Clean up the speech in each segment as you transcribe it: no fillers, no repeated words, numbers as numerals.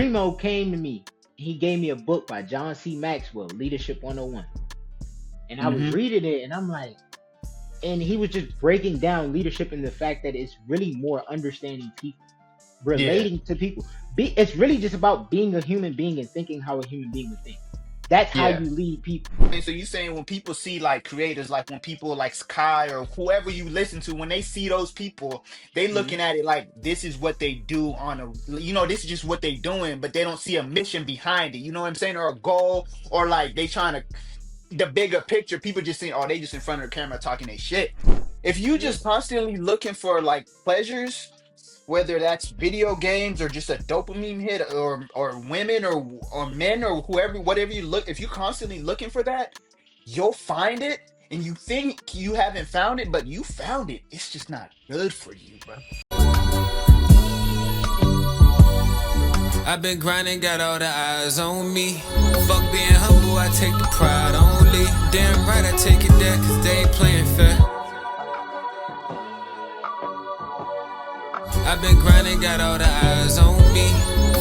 Primo came to me. He gave me a book by John C. Maxwell, Leadership 101. And I was Mm-hmm. reading it and I'm like, and he was just breaking down leadership and the fact that it's really more understanding people, Yeah. relating to people. It's really just about being a human being and thinking how a human being would think. That's how Yeah. you lead people. And so you saying when people see like creators, like when people like Sky or whoever you listen to, when they see those people, they Mhm. looking at it like this is what they do on a, this is just what they doing, but they don't see a mission behind it. You know what I'm saying? Or a goal, or like they trying to the bigger picture. People just think, oh, they just in front of the camera talking their shit. If you Yeah. just constantly looking for like pleasures, whether that's video games or just a dopamine hit, or women or men or whoever, whatever you look, if you're constantly looking for that, you'll find it, and you think you haven't found it, but you found it. It's just not good for you, bro. I've been grinding, got all the eyes on me. Fuck being humble, I take the pride only. Damn right, I take it there, cause they ain't playing fair. I've been grinding, got all the eyes on me.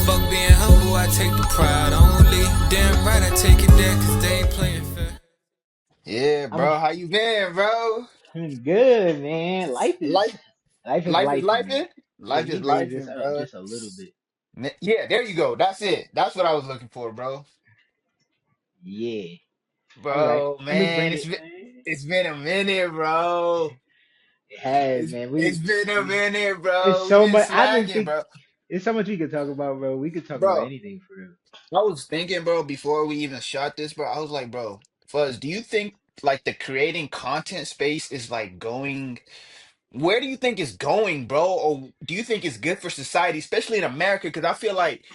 Fuck being humble, I take the pride only. Damn right, I take it there, cause they ain't playing fair. Yeah, I'm bro. How you been, bro? I'm good, man. Life is Life, life is life is life, life, man. in. Let Life me is raise life, this in, up bro. just a little bit. Yeah, there you go. That's it. That's what I was looking for, bro. Yeah. All right. Bro, Let me man, bring it. it's been a minute, bro. It has, It's man. it's been a We minute, it's bro. We've so been much. I've been slacking, think. bro. It's so much we could talk about, bro. We could talk about Bro, anything for real. I was thinking, bro, before we even shot this, bro, I was like, bro, Fuzz, do you think like the creating content space is like going, where do you think it's going, bro? Or do you think it's good for society, especially in America? Because I feel like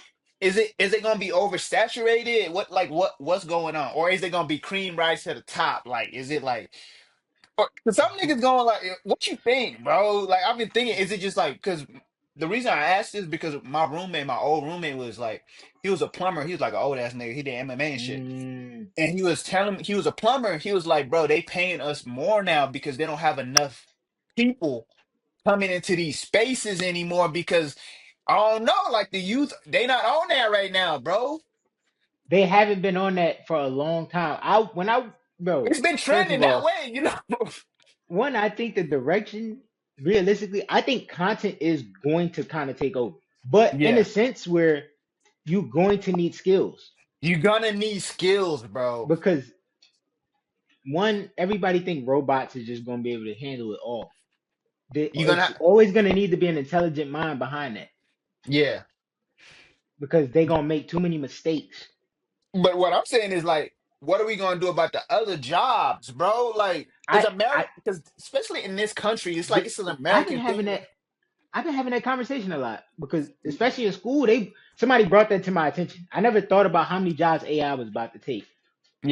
is it gonna be oversaturated? What's going on? Or is it gonna be cream rise to the top? Like, is it like, or some niggas going like, what you think, bro? Like, I've been thinking, is it just like, because the reason I asked this because my old roommate was like, he was a plumber. He was like an old ass nigga. He did MMA and shit. Mm, And he was telling me he was a plumber. He was like, bro, they paying us more now because they don't have enough people coming into these spaces anymore because I don't know, like the youth, they not on that right now, bro. they haven't been on that for a long time. Bro. It's been First trending of that all, way, you know. one, I think the direction, realistically, I think content is going to kind of take over, but in a Yeah, sense where you're going to need skills you're gonna need skills, bro. because one, everybody think robots is just going to be able to handle it all. You're It's gonna, always going to need to be an intelligent mind behind that yeah. because they're going to make too many mistakes. But what I'm saying is like, what are we gonna do about the other jobs, bro? Like, because I, America, I, because especially in this country, it's like th- it's an I've been American having thing. that. I've been having that conversation a lot because, especially in school, somebody brought that to my attention. I never thought about how many jobs AI was about to take,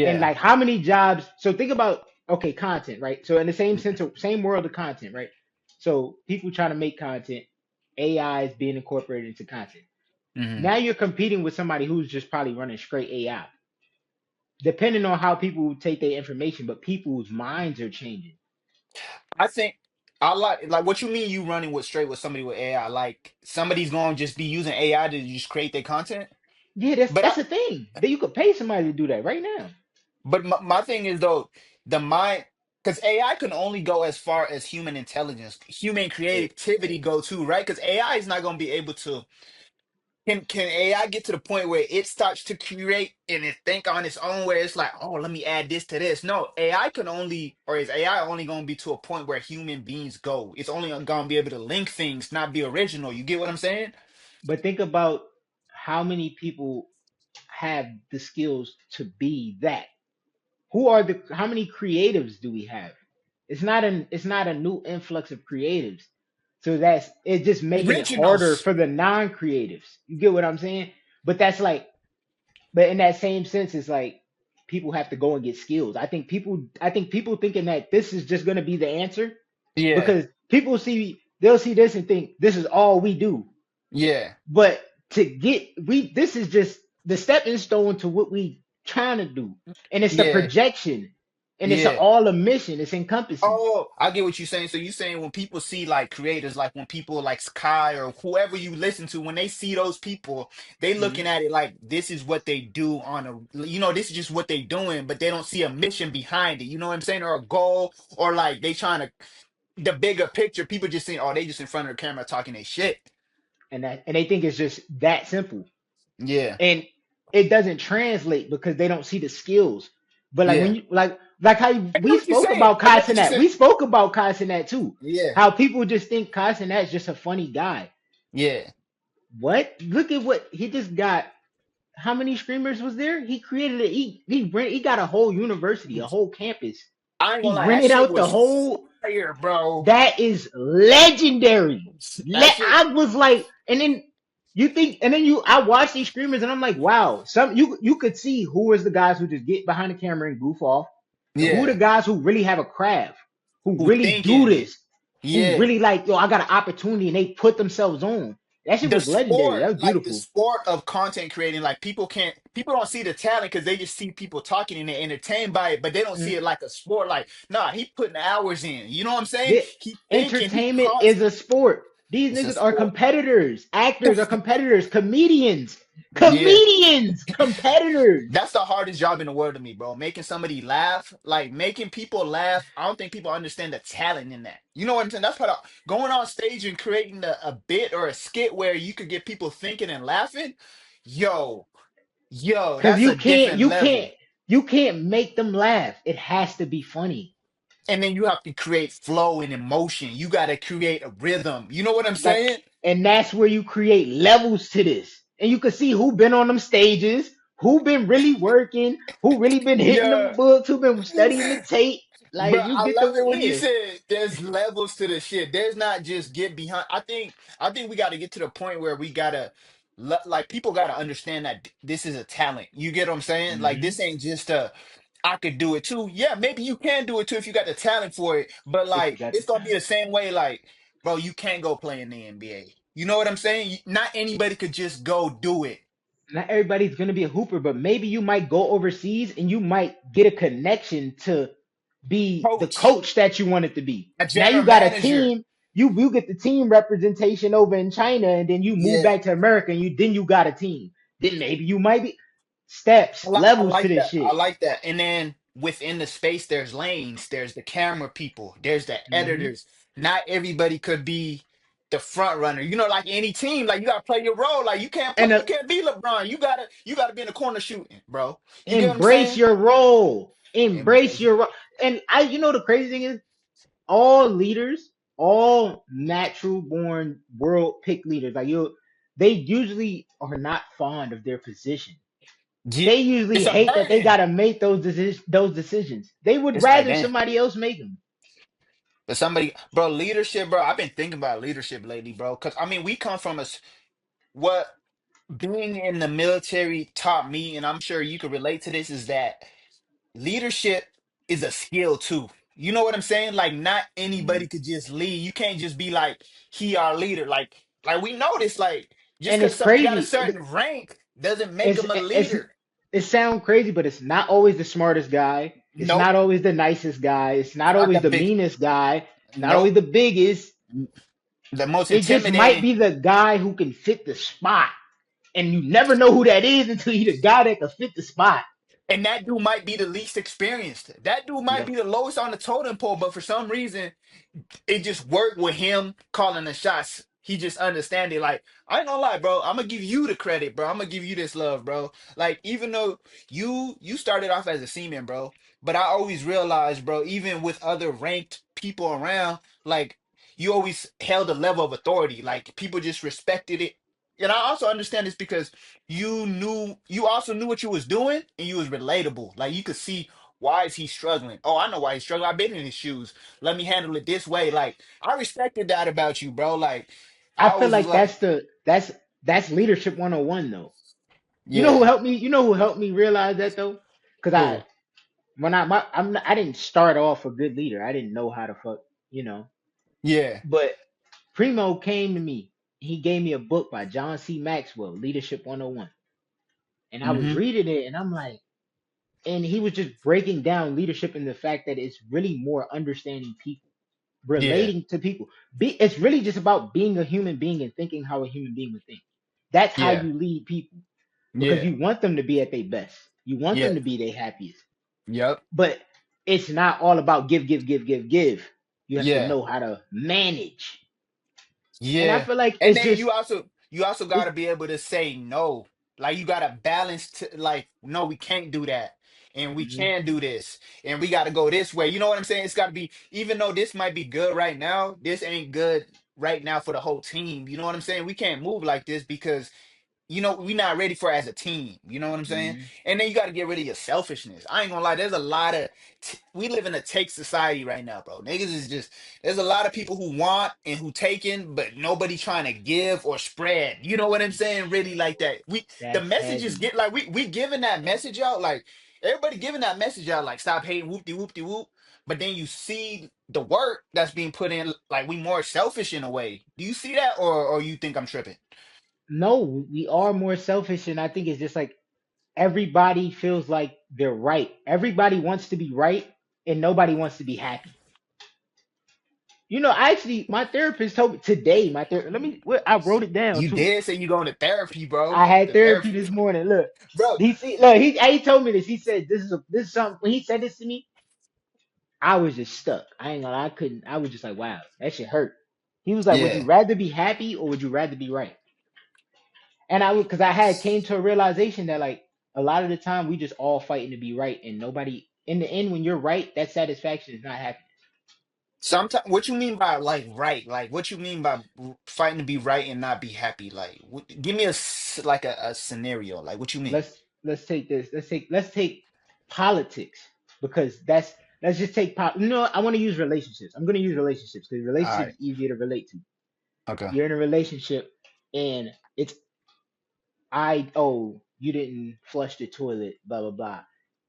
and Yeah. like how many jobs. So think about, okay, content, right? So in the same sense, same world of content, right? So people trying to make content, AI is being incorporated into content. Hmm. Now you're competing with somebody who's just probably running straight AI, depending on how people take their information. But people's minds are changing. I think I like what you mean you running with straight with somebody with AI. Like somebody's gonna just be using AI to just create their content. Yeah, that's But I that's a thing that you could pay somebody to do that right now. but my thing is though, the mind, because AI can only go as far as human intelligence, human It, creativity go too, right? Because AI is not gonna be able to. Can AI get to the point where it starts to create and it think on its own, where it's like, oh, let me add this to this? No, AI can only, or is AI only going to be to a point where human beings go? It's only going to be able to link things, not be original. You get what I'm saying? but think about how many people have the skills to be that. Who are the how many creatives do we have? It's not a new influx of creatives. So that's it's just making it harder Originals. for the non-creatives. You get what I'm saying? But that's like but in that same sense, it's like people have to go and get skills. I think people thinking that this is just gonna be the answer Yeah, because they'll see this and think this is all we do. yeah, But to get we this is just the stepping stone to what we trying to do. And it's the yeah. projection. and it's Yeah. all a mission. It's encompassing. Oh, I get what you're saying. So you're saying when people see like creators, like when people like Sky or whoever you listen to, when they see those people, they Mhm. looking at it like this is what they do on a, this is just what they doing, but they don't see a mission behind it. You know what I'm saying? Or a goal, or like they trying to the bigger picture. People just saying, oh, they just in front of the camera talking their shit. And they think it's just that simple. Yeah, And it doesn't translate because they don't see the skills. But like yeah. when you like how I get we what you're spoke saying. about I get what you're Cenat. saying. We spoke about Cenat too. Yeah, How people just think Cenat's just a funny guy. yeah. What? Look at what he just got. How many streamers was there? He created it. He got a whole university, a whole campus. I ain't gonna He lie, that rented shit out the was whole. fire, bro. That is legendary. That shit. I was like, and then you think, and then I watch these streamers, and I'm like, wow, you could see who is the guys who just get behind the camera and goof off, and who are the Yeah. guys who really have a craft, who Who really do thinking? this, who Yeah. really like, yo, I got an opportunity, and they put themselves on. That shit The was legendary. sport, That was like the beautiful. sport of content creating, like people don't see the talent because they just see people talking and they're entertained by it, but they don't see Mhm. it like a sport. Like, nah, he putting hours in. You know what I'm saying? The He thinking, he entertainment is constantly. a sport. These It's a niggas are sport. competitors. Actors are competitors. Comedians. Yeah. Comedians. Competitors. That's the hardest job in the world to me, bro. Making somebody laugh, like making people laugh. I don't think people understand the talent in that. You know what I'm saying? That's part of going on stage and creating a bit or a skit where you could get people thinking and laughing. Yo, yo, Cause that's a different level. you can't make them laugh. It has to be funny. And then you have to create flow and emotion. You got to create a rhythm. You know what I'm Like, saying? and that's where you create levels to this. And you can see who been on them stages, who been really working, who really been hitting them Yeah. books, who been studying the tape. Like But you I get love the it when you yeah. said there's levels to the shit. There's not just get behind. I think we got to get to the point where we gotta like people gotta understand that this is a talent. You get what I'm saying? Like Hmm. this ain't just a I could do it too. Yeah, maybe you can do it too if you got the talent for it. But If you like got the it's gonna be time. the same way. Like, bro, you can't go play in the NBA. You know what I'm saying? Not anybody could just go do it. Not everybody's gonna be a hooper, but maybe you might go overseas and you might get a connection to be the Coach, coach that you wanted to be. a Now general you got a manager. team. You get the team representation over in China, and then you move Yeah. back to America, and you got a team. Then maybe you might be steps, I levels to like this that. I shit. like that. And then within the space, there's lanes, there's the camera people, there's the Hmm. editors. Not everybody could be the front runner. You know, like any team, like you gotta play your role. Like you can't play, And you can't be LeBron. You gotta be in the corner shooting, bro. You get what I'm embrace saying? your role. Embrace Embrace. your role. And the crazy thing is, all leaders, all natural born world pick leaders, they usually are not fond of their position. Yeah, They usually it's a hate that they burden. gotta make those decisions. They would It's like, rather damn. somebody else make them. But somebody, bro, leadership, bro. I've been thinking about leadership lately, bro. Cause I mean, we come from what being in the military taught me, and I'm sure you could relate to this, is that leadership is a skill too. You know what I'm saying? Like not Mhm. anybody could just lead. You can't just be like he our leader. Like we know this. Like just And because it's somebody got a crazy. certain rank doesn't make It's them a it's leader. it sounds crazy, but it's not always the smartest guy. It's Nope. not always the nicest guy. It's not Not always the the big. meanest guy. It's not always Nope. the biggest. The most It just might intimidating. be the guy who can fit the spot. And you never know who that is until you the guy that can fit the spot. And that dude might be the least experienced. That dude might Yep. be the lowest on the totem pole, but for some reason it just worked with him calling the shots. He just understand it. Like, I ain't gonna lie, bro. I'm gonna give you the credit, bro. I'm gonna give you this love, bro. Like, even though you started off as a seaman, bro, but I always realized, bro, even with other ranked people around, like you always held a level of authority. Like people just respected it. And I also understand this because you also knew what you was doing and you was relatable. Like you could see why is he struggling? Oh, I know why he's struggling. I've been in his shoes. Let me handle it this way. Like I respected that about you, bro. Like I I feel always was like like, that's leadership 101 though. yeah, You know who helped me realize that though? Cuz who? I didn't start off a good leader. I didn't know how to fuck, you know. Yeah. But Primo came to me. He gave me a book by John C. Maxwell, Leadership 101. And I was Mm-hmm. reading it and I'm like, and he was just breaking down leadership in the fact that it's really more understanding people, Yeah. relating to people. It's really just about being a human being and thinking how a human being would think. That's how Yeah. you lead people because Yeah. you want them to be at their best. You want Yeah. them to be their happiest. Yep. But it's not all about give, give, give, give, give. You have to Yeah. know how to manage. And I Yeah. feel like And it's then just you also got it's to be able to say no. Like you got to balance like no, we can't do that. And we mhm, can do this. And we got to go this way. You know what I'm saying? It's got to be even though this might be good right now, this ain't good right now for the whole team. You know what I'm saying? We can't move like this because we're not ready for it as a team. You know what I'm saying? mhm. And then you got to get rid of your selfishness. I ain't gonna lie. There's a lot of we live in a take society right now, bro. Niggas is just there's a lot of people who want and who taking, but nobody trying to give or spread. You know what I'm saying? Really like that. The That's messages heavy. get like we giving that message out like everybody giving that message out like stop hating whoop de whoop de whoop. But then you see the work that's being put in like we more selfish in a way. Do you see that or you think I'm tripping? No, we are more selfish, and I think it's just like everybody feels like they're right. Everybody wants to be right, and nobody wants to be happy. I actually, my therapist told me today. Let me. I wrote it down You too. did say you going to therapy, bro. I had The therapy therapy, this morning. Look, bro. he told me this. He said this is something. When he said this to me, I was just stuck. I ain't gonna. I couldn't. I was just like, wow, that shit hurt. He was like, would you Yeah. rather be happy or would you rather be right? And I would, because I had came to a realization that like a lot of the time we just all fighting to be right, and nobody in the end when you're right, that satisfaction is not happy. Sometimes, what you mean by like right? Like, what you mean by fighting to be right and not be happy? Like, give me like a scenario. Like, what you mean? Let's take this. Let's take politics because let's just take I want to use relationships. I'm going to use relationships because All relationships right. is easier to relate to. Okay. You're in a relationship and it's you didn't flush the toilet, blah blah blah.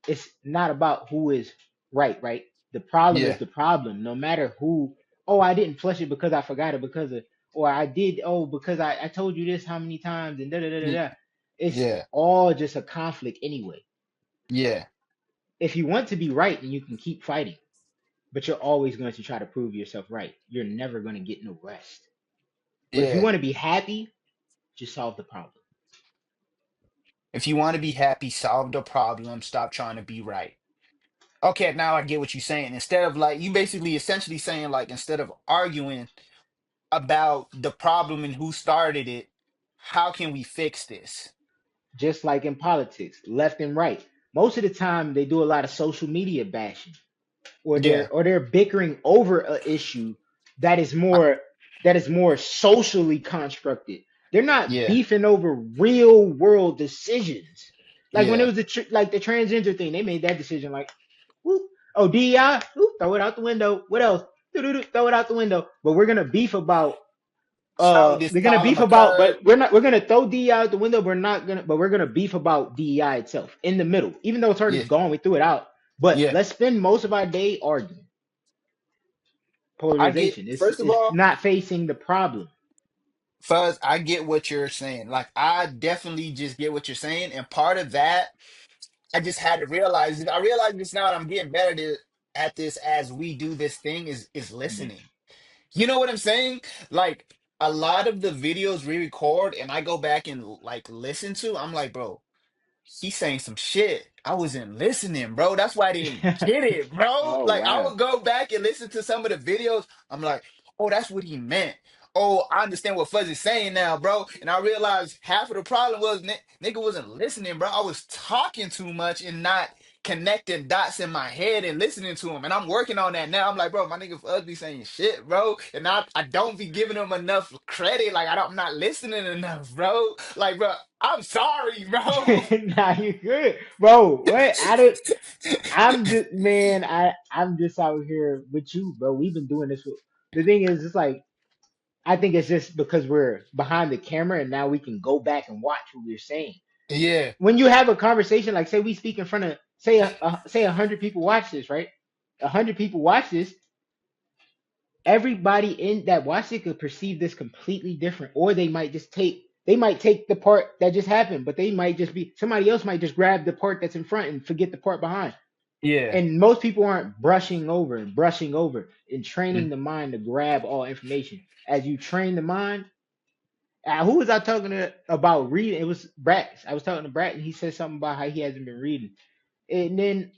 It's not about who is right, right? The problem is Yeah. the problem. No matter who, I didn't flush it because I forgot it because of, or I did, because I told you this how many times and da da da da y- da. It's Yeah. all just a conflict anyway. Yeah. If you want to be right, then you can keep fighting, but you're always going to try to prove yourself right. You're never going to get no rest. But if you Yeah. want to be happy, just solve the problem. If you want to be happy, solve the problem. Stop trying to be right. Okay, now I get what you're saying. Instead of like, you basically essentially saying like, instead of arguing about the problem and who started it, how can we fix this? Just like in politics, left and right. Most of the time, they do a lot of social media bashing, or Yeah. they're bickering over a issue that is Uh, more socially constructed. They're not Yeah. beefing over real world decisions. Like when it Yeah. was like the transgender thing, they made that decision like, whoop, oh DEI, whoop, throw it out the window. What else? Doo-doo-doo, throw it out the window. But we're gonna beef about How this we're gonna problem beef about, occurred. but we're gonna throw DEI out the window. We're gonna beef about DEI itself in the middle, even though it's already Yeah. gone. We threw it out, but Yeah. let's spend most of our day arguing. I get, Polarization. It's first of it's all, not facing the problem. Fuzz, I get what you're saying. Like, I definitely just get what you're saying. And part of that, I just had to realize it. I realize this now, and I'm getting better at this as we do this thing is Mhm. listening. You know what I'm saying? Like, a lot of the videos we record and I go back and like listen to, I'm like, bro, he's saying some shit. I wasn't listening, bro. That's why I didn't get it, bro. Oh Like I wow. would go back and listen to some of the videos. I'm like, oh, that's what he meant. Oh, I understand what Fuzzy's saying now, bro. And I realized half of the problem was nigga wasn't listening, bro. I was talking too much and not connecting dots in my head and listening to him. And I'm working on that now. I'm like, bro, my nigga Fuzz be saying shit, bro. And I don't be giving him enough credit. Like I'm not listening enough, bro. Like, bro, I'm sorry, bro. Nah, you good, bro. What? I don't. I'm just man. I'm just out here with you, bro. We've been doing this. The thing is, it's like I think it's just because we're behind the camera and now we can go back and watch what we're saying. Yeah, When you have a conversation, like say we speak in front of say 100 people watch this, right? 100 people watch this. Everybody in that watch it could perceive this completely different, or they might just take. They might take the part that just happened, but they might just be somebody else might just grab the part that's in front and forget the part behind. Yeah. And most people aren't brushing over and Mm. training the mind to grab all information. As you train the mind, who was I talking to about reading? It was Brat. I was talking to Brat, and he said something about how he hasn't been reading. And then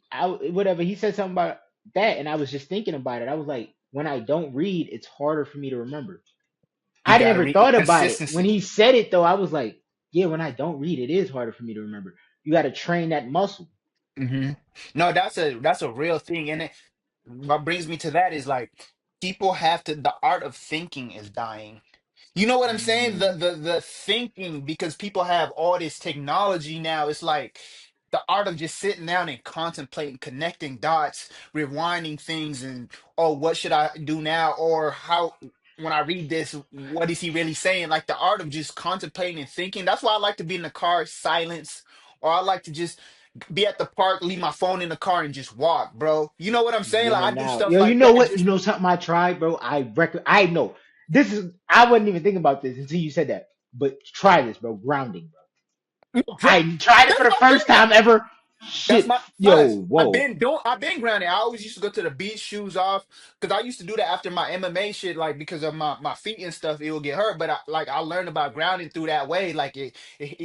whatever he said something about that, and I was just thinking about it. I was like, when I don't read, it's harder for me to remember. You I gotta never read thought about it when consistency. he said it though. I was like, yeah, when I don't read, it is harder for me to remember. You got to train that muscle. Hmm. No, that's a real thing, and what brings me to that is like people have to, the art of thinking is dying. You know what I'm saying? The Mm, the the thinking, because people have all this technology now. It's like the art of just sitting down and contemplating, connecting dots, rewinding things, and oh, what should I do now? Or how, when I read this, what is he really saying? Like the art of just contemplating and thinking. That's why I like to be in the car, silence, or I like to just be at the park, leave my phone in the car, and just walk, bro. You know what I'm saying? Like yeah, I do now, stuff yo, you like know that. what? You Just know something I tried, bro. I know this is. I wasn't even thinking about this until you said that. But try this, bro. Grounding, bro. right. I tried it for That's the my first thing. time ever. That's Shit, my yo, buzz. whoa. I've been grounded. I always used to go to the beach, shoes off, because I used to do that after my MMA shit, like because of my feet and stuff, it will get hurt. But I learned about grounding through that way. Like it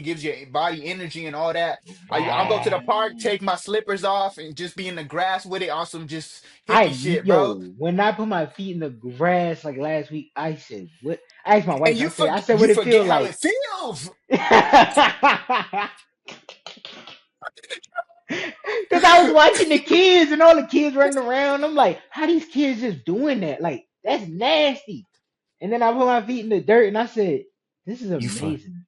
gives your body energy and all that. I'll go to the park, Man. take my slippers off, and just be in the grass with it on some just hippie I shit, bro. yo, when I put my feet in the grass like last week, I said, "What?" I asked my And wife. I said, you "What it feel forget how like?" it feels. Because I was watching the kids and all the kids running around. I'm like, "How these kids just doing that? Like that's nasty." And then I put my feet in the dirt and I said, "This is You amazing."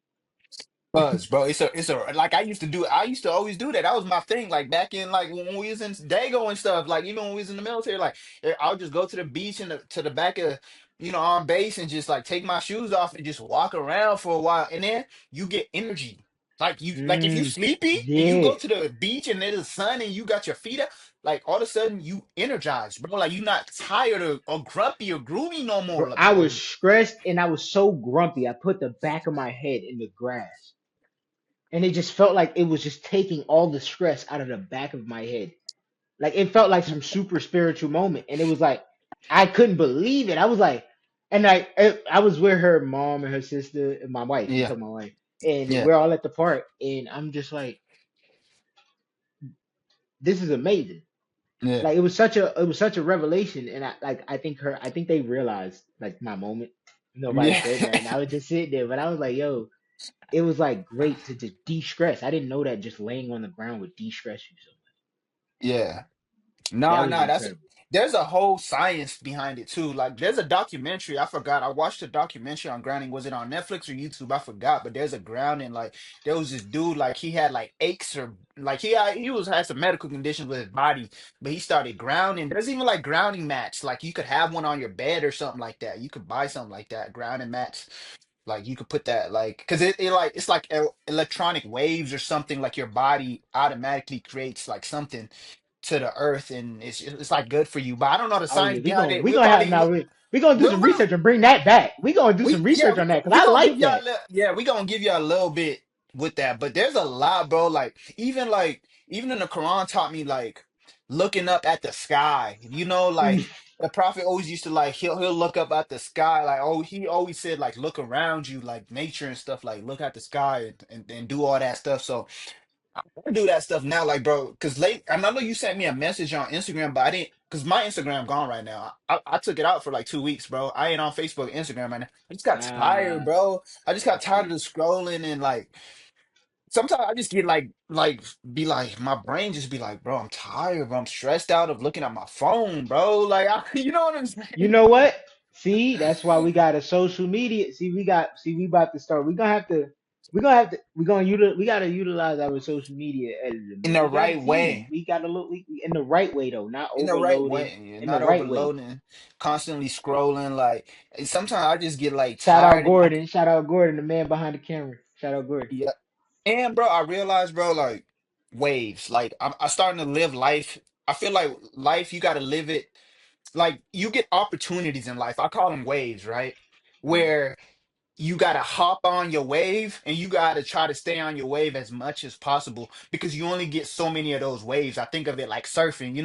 Buzz, bro. It's a like I used to do. I used to always do that. That was my thing. Like back in like when we was in Dago and stuff. Like even when we was in the military, like I'll just go to the beach and to the back of on base and just like take my shoes off and just walk around for a while. And then you get energy. Like if you Mm, sleepy and you yeah, go to the beach and there's the sun and you got your feet up, like all of a sudden you energized, bro. Like you're not tired or grumpy or groovy no bro. more. Like, I was stressed and I was so grumpy. I put the back of my head in the grass. And it just felt like it was just taking all the stress out of the back of my head. Like it felt like some super spiritual moment, and it was like I couldn't believe it. I was like, and I was with her mom and her sister and my wife. I'm yeah, talking my wife, and yeah, we're all at the park, and I'm just like, this is amazing. yeah, Like it was such a revelation, and I think they realized like my moment. Nobody yeah, said nothing. I was just sitting there, but I was like, yo, it was like great to just de-stress. I didn't know that just laying on the ground would de-stress you so much. yeah. That No, was no, incredible. there's a whole science behind it too. Like there's a documentary, I forgot. I watched a documentary on grounding. Was it on Netflix or YouTube? I forgot, but there's a grounding, like there was this dude, like he had like aches, or like had some medical conditions with his body, but he started grounding. There's even like grounding mats. Like you could have one on your bed or something like that. You could buy something like that, grounding mats. Like you could put that, like, because it like it's like electronic waves or something, like your body automatically creates like something to the earth, and it's like good for you. But I don't know the Oh science yeah, behind it. we We'll gonna have probably now we gonna do we'll, some we'll research and bring that back. We gonna do some we yeah research on that because we I gonna give like y'all that. a little, yeah, we gonna give you a little bit with that. But there's a lot, bro. Like even in the Quran taught me like looking up at the sky. Like the prophet always used to like he'll look up at the sky. Like, oh, he always said like look around you, like nature and stuff. Like look at the sky and do all that stuff. So I do that stuff now, like, bro, because and I know you sent me a message on Instagram, but I didn't, because my Instagram gone right now. I took it out for like 2 weeks, bro. I ain't on Facebook, Instagram right now. I just got tired, Ah, bro. I just I got tired of see. the scrolling, and like sometimes I just get be like my brain just be like, bro, I'm tired, bro. I'm stressed out of looking at my phone, bro. Like, you know what I'm You saying? know what? See, that's why we got a social media. We about to start. We gotta utilize our social media editing, In bro. the We gotta right see. way. We gotta look in the right way though, not In the right overloading. way. You're In the not right way. overloading, constantly scrolling. Like, and sometimes I just get like Shout out tired, and Gordon. Shout out Gordon, the man behind the camera. Shout out Gordon. yeah. And bro, I realized, bro, like waves. Like I'm starting to live life. I feel like life, you got to live it. Like you get opportunities in life. I call them waves, right? Mm. you gotta hop on your wave and you gotta try to stay on your wave as much as possible because you only get so many of those waves. I think of it like surfing,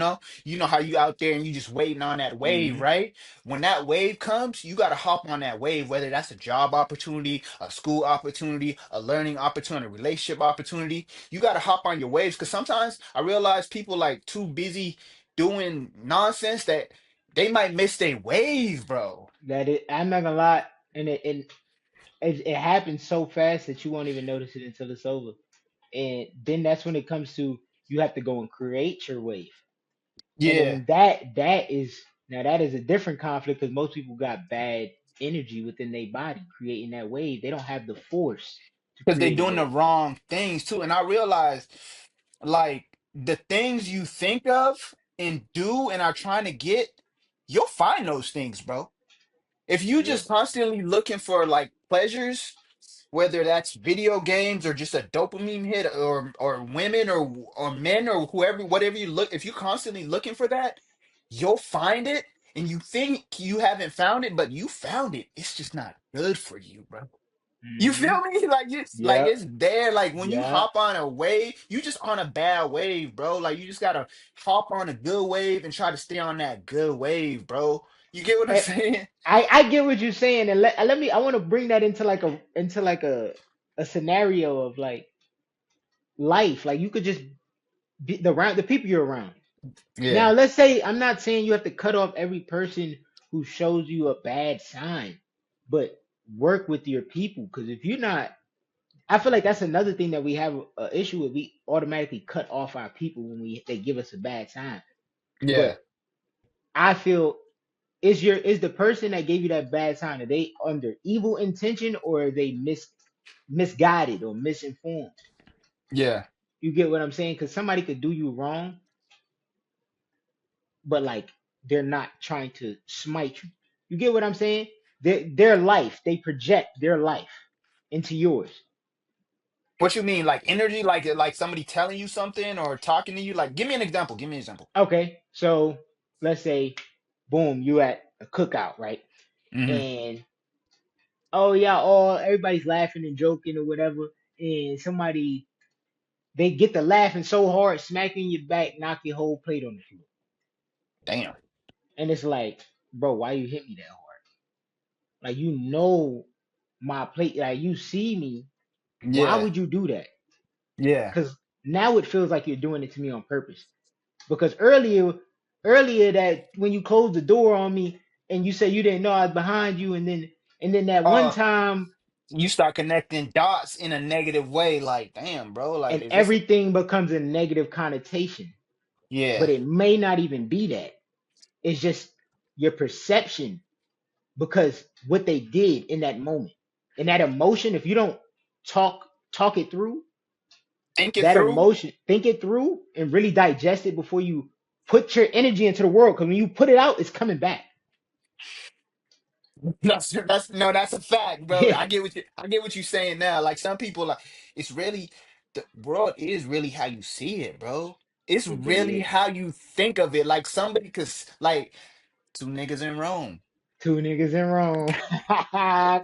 you know how you out there and you just waiting on that wave, Hmm. right? When that wave comes, you gotta hop on that wave, whether that's a job opportunity, a school opportunity, a learning opportunity, a relationship opportunity. You gotta hop on your waves because sometimes I realize people like too busy doing nonsense that they might miss their wave, bro. I'm not gonna lie, and it happens so fast that you won't even notice it until it's over. And then that's when it comes to you have to go and create your wave. And Yeah, then that is a different conflict because most people got bad energy within their body creating that wave. They don't have the force to because they're create a doing the wave. wrong things too. And I realize, like, the things you think of and do and are trying to get, you'll find those things, bro. If you Yeah. just constantly looking for like pleasures, whether that's video games or just a dopamine hit or women or men or whoever, whatever you look, if you're constantly looking for that, you'll find it. And you think you haven't found it, but you found it. It's just not good for you, bro. You Hmm. feel me? Like Yep. it's there. Like when you Yep. hop on a wave, you just on a bad wave, bro. Like you just gotta hop on a good wave and try to stay on that good wave, bro. You get what I'm I, saying? I get what you're saying, and let me. I want to bring that into like a scenario of like life. Like you could just be the people you're around. Now, Yeah, let's say I'm not saying you have to cut off every person who shows you a bad sign, but work with your people. Because if you're not, I feel like that's another thing that we have an issue with. We automatically cut off our people when they give us a bad sign. yeah. But I feel is the person that gave you that bad sign, are they under evil intention or are they misguided or misinformed? Yeah. You get what I'm saying? Because somebody could do you wrong, but like they're not trying to smite you. You get what I'm saying? Their life, they project their life into yours. What you mean, like energy, like somebody telling you something or talking to you? Like, give me an example. Give me an example. Okay, so let's say, boom, you at a cookout, right? Hmm. And oh yeah, all everybody's laughing and joking or whatever, and somebody they get to laughing so hard, smacking your back, knock your whole plate on the floor, Damn. and it's like, bro, why you hit me that hard? Like my plate, like you see me, why Yeah. would you do that? Yeah. Because now it feels like you're doing it to me on purpose. Because earlier that when you closed the door on me and you said you didn't know I was behind you, and then that one Uh, time, you start connecting dots in a negative way. Like, damn, bro. Like, and is this? everything becomes a negative connotation, but Yeah. it may not even be that. It's just your perception because what they did in that moment, in that emotion. If you don't talk it through, Think it that through. emotion, think it through, and really digest it before you put your energy into the world. Because when you put it out, it's coming back. That's no, that's a fact, bro. Yeah. I get what you're saying now. Like some people, like it's really the world is really how you see it, bro. It's It really is. how you think of it. Like somebody could like two niggas in Rome. Two niggas in Rome.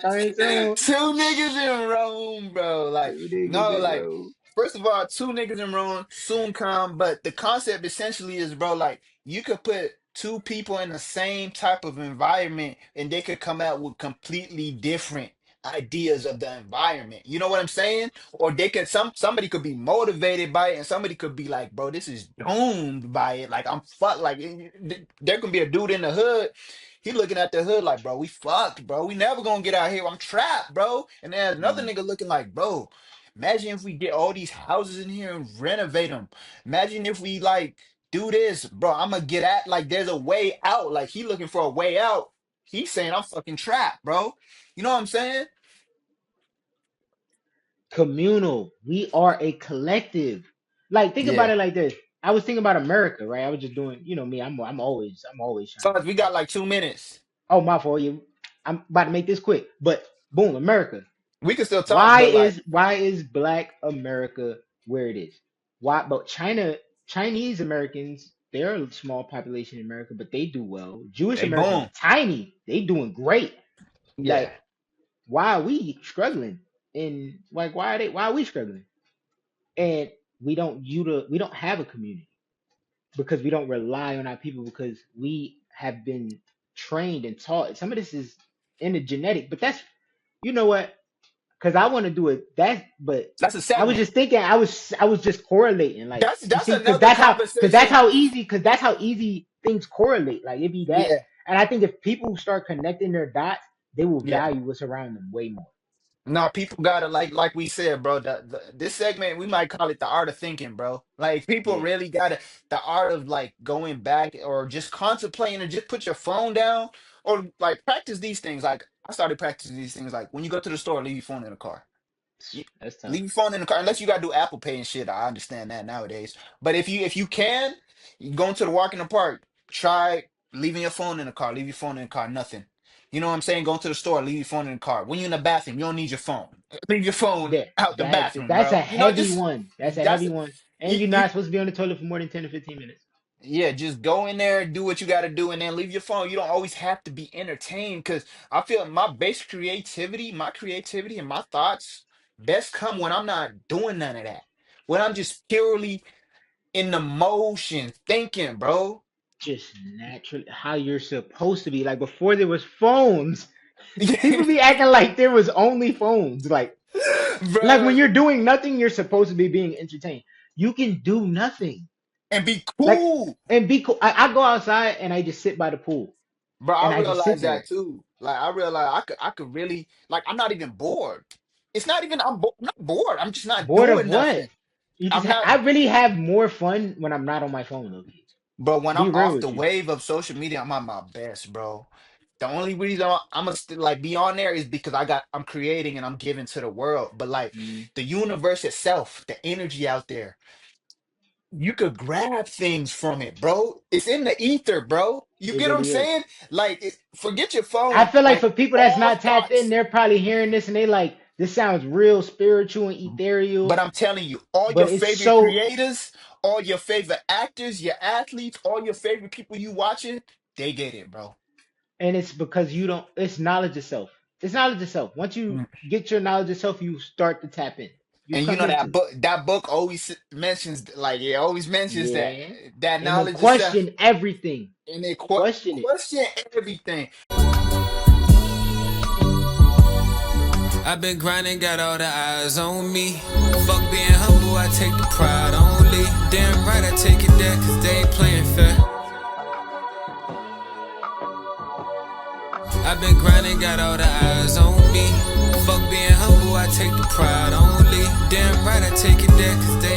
Coming soon. Two niggas in Rome, bro. Like, Two niggas no, in like, Rome. first of all, two niggas in Rome soon come. But the concept essentially is, bro, like, you could put two people in the same type of environment and they could come out with completely different ideas of the environment. You know what I'm saying? Or they could somebody could be motivated by it and somebody could be like, bro, this is doomed by it. Like I'm fucked. Like there can be a dude in the hood. He looking at the hood like, bro, we fucked, bro. We never gonna get out here. I'm trapped, bro. And then another Mm. nigga looking like, bro, imagine if we get all these houses in here and renovate them. Imagine if we like do this, bro. I'm gonna get at like there's a way out. Like he looking for a way out. He's saying I'm fucking trapped, bro. You know what I'm saying? Communal. We are a collective. Like think about Yeah. it like this. I was thinking about America, right? I was just doing, me. I'm always trying So to. we got like 2 minutes. Oh, my fault. I'm about to make this quick, but boom, America. We can still talk, Why but like, is why is Black America where it is? Why? But Chinese Americans, they're a small population in America, but they do well. Jewish they Americans, boom. tiny, they doing great. Yeah. Like why are we struggling? And like, why are we struggling? And we don't have a community because we don't rely on our people because we have been trained and taught. Some of this is in the genetic, but that's, you know what? Because I want to do it. But That's a I was segment. just thinking. I was just correlating. Like, you That's see, another conversation. because that's how easy things correlate. Like, it'd be that. Yeah, And I think if people start connecting their dots, they will yeah. value what's around them way more. No, people gotta like we said, bro. This segment we might call it the art of thinking, bro. Like people Yeah. really gotta the art of like going back or just contemplating or just put your phone down or like practice these things. Like I started practicing these things. Like when you go to the store, leave your phone in the car. That's tough. Leave your phone in the car unless you gotta do Apple Pay and shit. I understand that nowadays. But if you can, you go into the walk in the park, try leaving your phone in the car. Leave your phone in the car. Nothing. You know what I'm saying? Go to the store, leave your phone in the car. When you're in the bathroom, you don't need your phone. Leave your phone Yeah, out the bathroom, that's a bro. You know, heavy just one. That's a that's heavy one. And you're you not supposed to be on the toilet for more than 10 to 15 minutes. yeah, just go in there, do what you got to do, and then leave your phone. You don't always have to be entertained because I feel my creativity and my thoughts best come when I'm not doing none of that. When I'm just purely in the motion, thinking, bro. Just naturally, how you're supposed to be. Like, before there was phones, people be acting like there was only phones. Like Bro, when you're doing nothing, you're supposed to be being entertained. You can do nothing. and be Like, cool. and be cool. I go outside and I just sit by the pool Bro, and I I just sit realize there, that too. Like I realize I could really like I'm not even bored. It's not even I'm not bored. I'm just not bored of doing what? nothing. I'm not. I really have more fun when I'm not on my phone, Loki. But when Be I'm real off the with you. wave of social media, I'm at my best, bro. The only reason I'm gonna like be on there is because I'm creating and I'm giving to the world. But like Mm, the universe itself, the energy out there, you could grab things from it, bro. It's in the ether, bro. You it get what I'm really is. saying? Like, forget your I phone. feel like Like for people that's all not tapped in, thoughts. they're probably hearing this and they like, this sounds real spiritual and But ethereal, I'm telling you, all but your it's favorite so, creators, all your favorite actors, your athletes, all your favorite people you watching, they get it, bro. and it's because you don't, it's knowledge of self. It's knowledge of self. Once you get your knowledge of self, you start to tap in. You And you come know that into, book always mentions like it always mentions that yeah, that and then knowledge of self question everything. and they Question it. question everything. I've been grinding, got all the eyes on me. Fuck being humble, I take the pride only. Damn right, I take it there, cause they ain't playing fair. I've been grinding, got all the eyes on me. Fuck being humble, I take the pride only. Damn right, I take it there, cause they